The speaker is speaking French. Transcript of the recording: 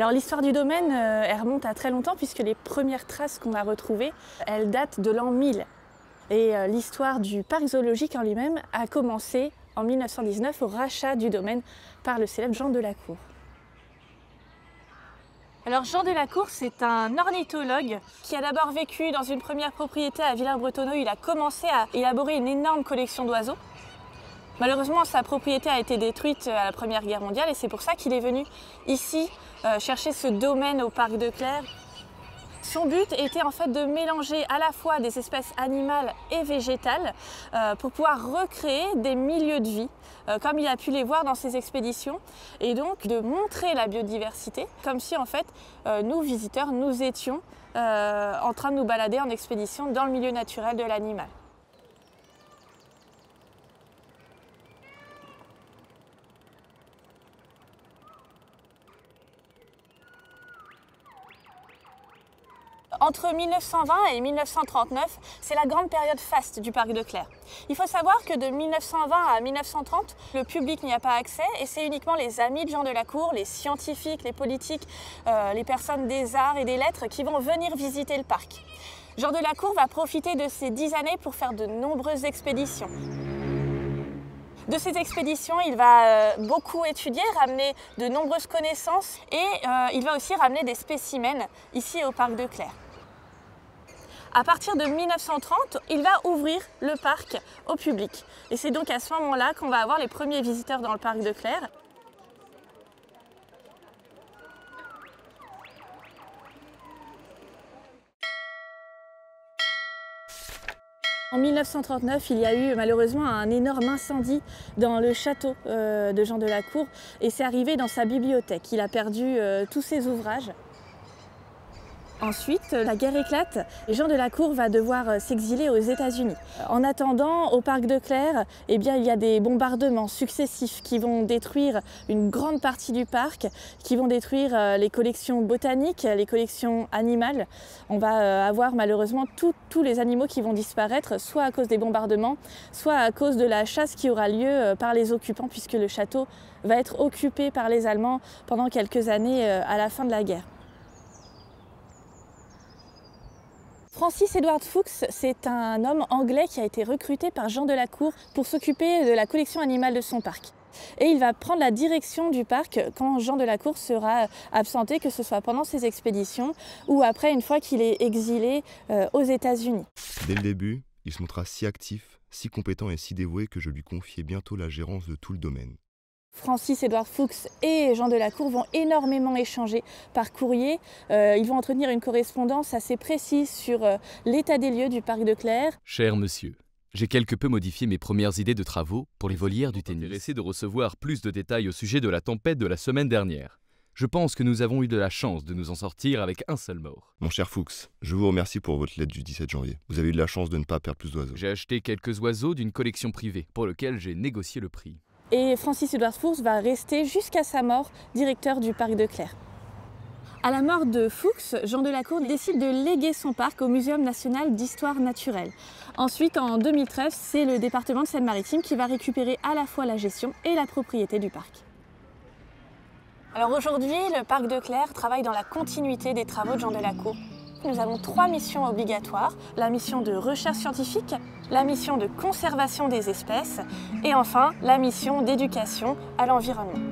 Alors l'histoire du domaine, elle remonte à très longtemps puisque les premières traces qu'on a retrouvées, elles datent de l'an 1000. Et l'histoire du parc zoologique en lui-même a commencé en 1919 au rachat du domaine par le célèbre Jean Delacour. Alors Jean Delacour, c'est un ornithologue qui a d'abord vécu dans une première propriété à Villers-Bretonneux. Il a commencé à élaborer une énorme collection d'oiseaux. Malheureusement, sa propriété a été détruite à la Première Guerre mondiale et c'est pour ça qu'il est venu ici chercher ce domaine au parc de Clères. Son but était en fait de mélanger à la fois des espèces animales et végétales pour pouvoir recréer des milieux de vie comme il a pu les voir dans ses expéditions et donc de montrer la biodiversité comme si en fait nous visiteurs nous étions en train de nous balader en expédition dans le milieu naturel de l'animal. Entre 1920 et 1939, c'est la grande période faste du parc de Clères. Il faut savoir que de 1920 à 1930, le public n'y a pas accès et c'est uniquement les amis de Jean Delacour, les scientifiques, les politiques, les personnes des arts et des lettres qui vont venir visiter le parc. Jean Delacour va profiter de ces 10 années pour faire de nombreuses expéditions. De ces expéditions, il va beaucoup étudier, ramener de nombreuses connaissances et il va aussi ramener des spécimens ici au parc de Clères. À partir de 1930, il va ouvrir le parc au public. Et c'est donc à ce moment-là qu'on va avoir les premiers visiteurs dans le parc de Clères. En 1939, il y a eu malheureusement un énorme incendie dans le château de Jean Delacour et c'est arrivé dans sa bibliothèque. Il a perdu tous ses ouvrages. Ensuite, la guerre éclate et Jean Delacour va devoir s'exiler aux États-Unis. En attendant, au parc de Clères, eh bien, il y a des bombardements successifs qui vont détruire une grande partie du parc, qui vont détruire les collections botaniques, les collections animales. On va avoir malheureusement tous les animaux qui vont disparaître, soit à cause des bombardements, soit à cause de la chasse qui aura lieu par les occupants, puisque le château va être occupé par les Allemands pendant quelques années à la fin de la guerre. Francis Edward Fuchs, c'est un homme anglais qui a été recruté par Jean Delacour pour s'occuper de la collection animale de son parc. Et il va prendre la direction du parc quand Jean Delacour sera absenté, que ce soit pendant ses expéditions ou après une fois qu'il est exilé aux États-Unis. Dès le début, il se montra si actif, si compétent et si dévoué que je lui confiai bientôt la gérance de tout le domaine. Francis Edward Fuchs et Jean Delacour vont énormément échanger par courrier. Ils vont entretenir une correspondance assez précise sur l'état des lieux du parc de Clères. Cher monsieur, j'ai quelque peu modifié mes premières idées de travaux pour les volières du tennis. Intéressé de recevoir plus de détails au sujet de la tempête de la semaine dernière. Je pense que nous avons eu de la chance de nous en sortir avec un seul mort. Mon cher Fuchs, je vous remercie pour votre lettre du 17 janvier. Vous avez eu de la chance de ne pas perdre plus d'oiseaux. J'ai acheté quelques oiseaux d'une collection privée pour lequel j'ai négocié le prix. Et Francis Edward Fuchs va rester jusqu'à sa mort directeur du parc de Clères. À la mort de Fuchs, Jean Delacour décide de léguer son parc au Muséum national d'histoire naturelle. Ensuite, en 2013, c'est le département de Seine-Maritime qui va récupérer à la fois la gestion et la propriété du parc. Alors aujourd'hui, le parc de Clères travaille dans la continuité des travaux de Jean Delacour. Nous avons 3 missions obligatoires, la mission de recherche scientifique, la mission de conservation des espèces et enfin la mission d'éducation à l'environnement.